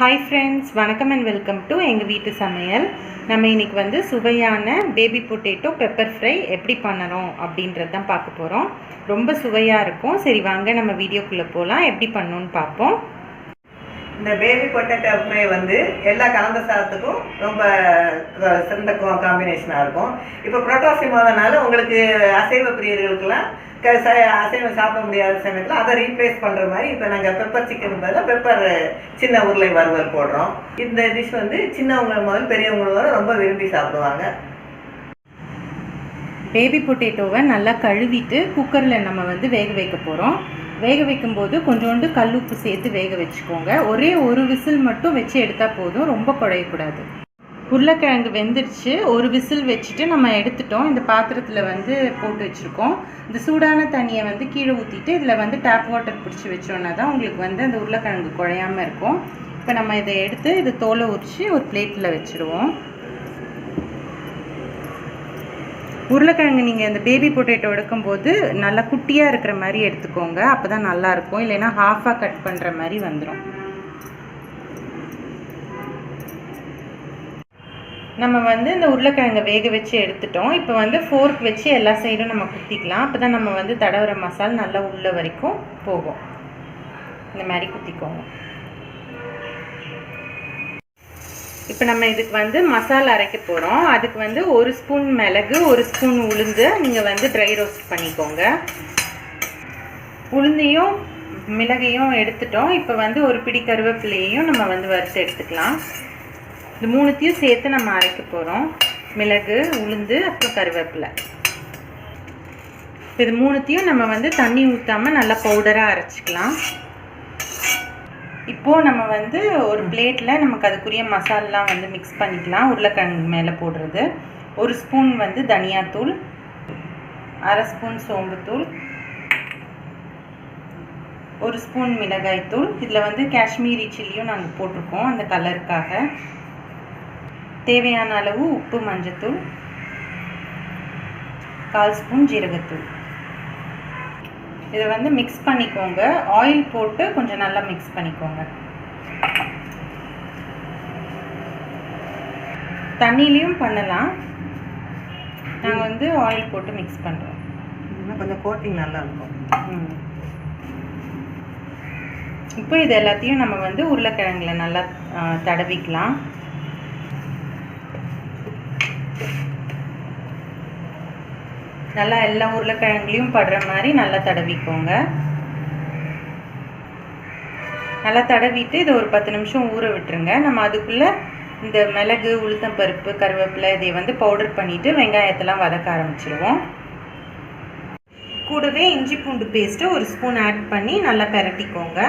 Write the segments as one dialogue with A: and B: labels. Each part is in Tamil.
A: ஹாய் ஃப்ரெண்ட்ஸ், வணக்கம் அண்ட் வெல்கம் டு எங்கள் வீட்டு சமையல். நம்ம இன்றைக்கி வந்து சுவையான பேபி பொட்டேட்டோ பெப்பர் ஃப்ரை எப்படி பண்ணணும் அப்படின்றது தான் பார்க்க போகிறோம். ரொம்ப சுவையாக இருக்கும். சரி வாங்க நம்ம வீடியோக்குள்ளே போகலாம். எப்படி பண்ணணும்னு பார்ப்போம்.
B: இந்த பேபி பொட்டேட்டோ ஃப்ரை வந்து எல்லா கலந்த சாதத்துக்கும் ரொம்ப சிறந்த காம்பினேஷனாக இருக்கும். இப்போ புரோட்டாசி மாதனால உங்களுக்கு அசைவ பிரியர்களுக்கெல்லாம் அசைவம் சாப்பிட முடியாத சமயத்தில் அதை ரீப்ளேஸ் பண்ணுற மாதிரி இப்போ நாங்கள் பெப்பர் சிக்கன் பதிலாக பெப்பர் சின்ன உருளை வறுவல் போடுறோம். இந்த டிஷ் வந்து சின்னவங்க முதல் பெரியவங்க வரை ரொம்ப விரும்பி சாப்பிடுவாங்க.
A: பேபி பொட்டேட்டோவை நல்லா கழுவிட்டு குக்கரில் நம்ம வந்து வேக வைக்க போகிறோம். வேக வைக்கும்போது கொஞ்சோண்டு கல் உப்பு சேர்த்து வேக வச்சுக்கோங்க. ஒரே ஒரு விசில் மட்டும் வச்சு எடுத்தால் போதும், ரொம்ப குழையக்கூடாது. உருளைக்கிழங்கு வெந்துடுச்சு. ஒரு விசில் வச்சுட்டு நம்ம எடுத்துட்டோம். இந்த பாத்திரத்தில் வந்து போட்டு வச்சுருக்கோம். இந்த சூடான தண்ணியை வந்து கீழே ஊற்றிட்டு இதில் வந்து டேப் வாட்டர் பிடிச்சி வச்சோன்னா தான் உங்களுக்கு வந்து அந்த உருளைக்கிழங்கு குழையாமல் இருக்கும். இப்போ நம்ம இதை எடுத்து இது தோலை உரித்து ஒரு பிளேட்டில் வச்சுருவோம். உருளைக்கிழங்கு நீங்கள் இந்த பேபி பொட்டேட்டோ எடுக்கும்போது நல்லா குட்டியாக இருக்கிற மாதிரி எடுத்துக்கோங்க. அப்போ தான் நல்லாயிருக்கும். இல்லைன்னா ஹாஃபாக கட் பண்ணுற மாதிரி வந்துடும். நம்ம வந்து இந்த உருளைக்கிழங்கை வேக வச்சு எடுத்துட்டோம். இப்போ வந்து ஃபோர்க் வச்சு எல்லா சைடும் நம்ம குத்திக்கலாம். அப்போ தான் நம்ம வந்து தடவுற மசாலா நல்லா உள்ள வரைக்கும் போகும். இந்த மாதிரி குத்திக்கோங்க. இப்போ நம்ம இதுக்கு வந்து மசாலா அரைக்க போகிறோம். அதுக்கு வந்து ஒரு ஸ்பூன் மிளகு, ஒரு ஸ்பூன் உளுந்து நீங்கள் வந்து ட்ரை ரோஸ்ட் பண்ணிக்கோங்க. உளுந்தையும் மிளகையும் எடுத்துட்டோம். இப்போ வந்து ஒரு பிடி கருவேப்பிலையையும் நம்ம வந்து வறுத்து எடுத்துக்கலாம். இந்த மூணுத்தையும் சேர்த்து நம்ம அரைக்க போகிறோம். மிளகு, உளுந்து, அப்புறம் கருவேப்பிலை. இது மூணுத்தையும் நம்ம வந்து தண்ணி ஊற்றாமல் நல்லா பவுடராக அரைச்சிக்கலாம். இப்போது நம்ம வந்து ஒரு பிளேட்டில் நமக்கு அதுக்குரிய மசாலெலாம் வந்து மிக்ஸ் பண்ணிக்கலாம். உருளைக்கிழங்கு மேலே போடுறது ஒரு ஸ்பூன் வந்து தனியாத்தூள், அரை ஸ்பூன் சோம்புத்தூள், ஒரு ஸ்பூன் மிளகாய்த்தூள். இதில் வந்து காஷ்மீரி சில்லியும் நாங்கள் போட்டிருக்கோம் அந்த கலருக்காக. தேவையான அளவு உப்பு, மஞ்சத்தூள், 1/4 ஸ்பூன் ஜீரகத்தூள். இதை வந்து மிக்ஸ் பண்ணிக்கோங்க. ஆயில் போட்டு கொஞ்சம் நல்லா மிக்ஸ் பண்ணிக்கோங்க. தண்ணிலையும் பண்ணலாம். நாங்கள் வந்து ஆயில் போட்டு மிக்ஸ் பண்ணுறோம்.
B: இன்னும் கொஞ்சம் கோட்டிங் நல்லா இருக்கும்.
A: இப்போ இது எல்லாத்தையும் நம்ம வந்து உருளைக்கிழங்குல நல்லா தடவிக்கலாம். நல்லா எல்லா உருளைக்கிழங்குலையும் படுற மாதிரி நல்லா தடவிக்கோங்க. நல்லா தடவிட்டு இதை ஒரு 10 நிமிஷம் ஊற விட்டுருங்க. நம்ம அதுக்குள்ளே இந்த மிளகு, உளுத்தம்பருப்பு, கருவேப்பிலை இதை வந்து பவுடர் பண்ணிவிட்டு வெங்காயத்தெல்லாம் வதக்க ஆரம்பிச்சிடுவோம். கூடவே இஞ்சி பூண்டு பேஸ்ட்டு ஒரு ஸ்பூன் ஆட் பண்ணி நல்லா பெரட்டிக்கோங்க.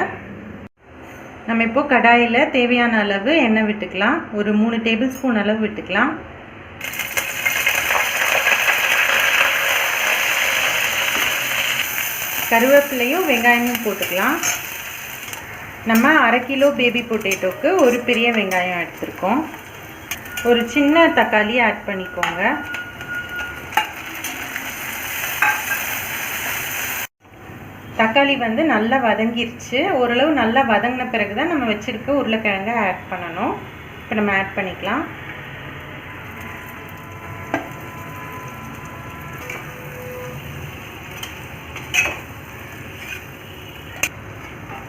A: நம்ம இப்போது கடாயில் தேவையான அளவு எண்ணெய் விட்டுக்கலாம். ஒரு 3 டேபிள் ஸ்பூன் அளவு விட்டுக்கலாம். கருவேப்பிலையும் வெங்காயமும் போட்டுக்கலாம். நம்ம 1/2 கிலோ பேபி பொட்டேட்டோக்கு ஒரு பெரிய வெங்காயம் எடுத்துருக்கோம். ஒரு சின்ன தக்காளி ஆட் பண்ணிக்கோங்க. தக்காளி வந்து நல்லா வதங்கிருச்சு. ஓரளவு நல்லா வதங்கின பிறகு தான் நம்ம வச்சுருக்க உருளைக்கிழங்கை ஆட் பண்ணணும். இப்போ நம்ம ஆட் பண்ணிக்கலாம்.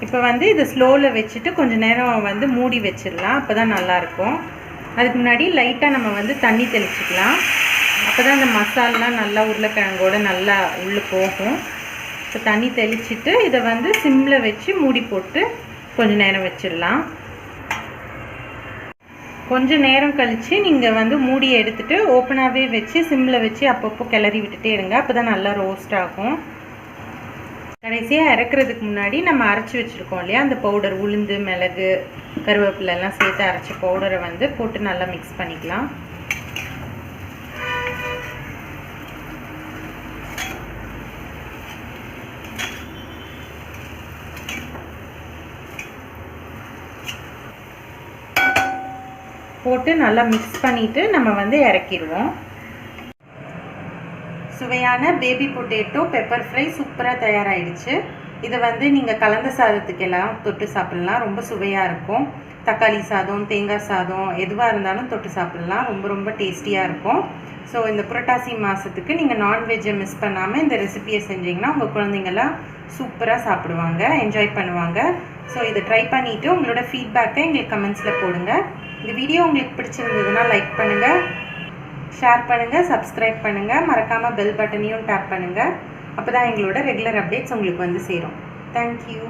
A: இப்போ வந்து இது ஸ்லோவில் வச்சுட்டு கொஞ்சம் நேரம் வந்து மூடி வச்சிடலாம். அப்போ தான் நல்லாயிருக்கும். அதுக்கு முன்னாடி லைட்டாக நம்ம வந்து தண்ணி தெளிச்சிக்கலாம். அப்போ தான் அந்த மசாலாம் நல்லா உருளைக்கிழங்கோடு நல்லா உள்ளே போகும். இப்போ தண்ணி தெளிச்சிட்டு இதை வந்து சிம்மில் வச்சு மூடி போட்டு கொஞ்சம் நேரம் வச்சிடலாம். கொஞ்சம் நேரம் கழித்து நீங்கள் வந்து மூடியை எடுத்துகிட்டு ஓப்பனாகவே வச்சு சிம்மில் வச்சு அப்பப்போ கிளறி விட்டுட்டே இருங்க. அப்போ தான் நல்லா ரோஸ்ட் ஆகும். கடைசியாக இறக்குறதுக்கு முன்னாடி நம்ம அரைச்சி வச்சுருக்கோம் இல்லையா அந்த பவுடர், உளுந்து, மிளகு, கருவேப்பிலை எல்லாம் சேர்த்து அரைச்ச பவுடரை வந்து போட்டு நல்லா மிக்ஸ் பண்ணிக்கலாம். போட்டு நல்லா மிக்ஸ் பண்ணிவிட்டு நம்ம வந்து இறக்கிடுவோம். சுவையான பேபி பொட்டேட்டோ பெப்பர் ஃப்ரை சூப்பராக தயாராகிடுச்சு. இதை வந்து நீங்கள் கலந்த சாதத்துக்கு எல்லாம் தொட்டு சாப்பிட்லாம். ரொம்ப சுவையாக இருக்கும். தக்காளி சாதம், தேங்காய் சாதம் எதுவாக இருந்தாலும் தொட்டு சாப்பிட்லாம். ரொம்ப ரொம்ப டேஸ்டியாக இருக்கும். ஸோ இந்த புரட்டாசி மாதத்துக்கு நீங்கள் நான்வெஜ்ஜை மிஸ் பண்ணாமல் இந்த ரெசிபியை செஞ்சிங்கன்னா உங்கள் குழந்தைங்கள்லாம் சூப்பராக சாப்பிடுவாங்க, என்ஜாய் பண்ணுவாங்க. ஸோ இதை ட்ரை பண்ணிவிட்டு உங்களோட ஃபீட்பேக்கை எங்களுக்கு கமெண்ட்ஸில் போடுங்க. இந்த வீடியோ உங்களுக்கு பிடிச்சிருந்ததுன்னா லைக் பண்ணுங்கள், ஷேர் பண்ணுங்கள், சப்ஸ்கிரைப் பண்ணுங்கள், மறக்காமல் பெல் பட்டனையும் டேப் பண்ணுங்கள். அப்போ தான் எங்களோட ரெகுலர் அப்டேட்ஸ் உங்களுக்கு வந்து சேரும். தேங்க்யூ.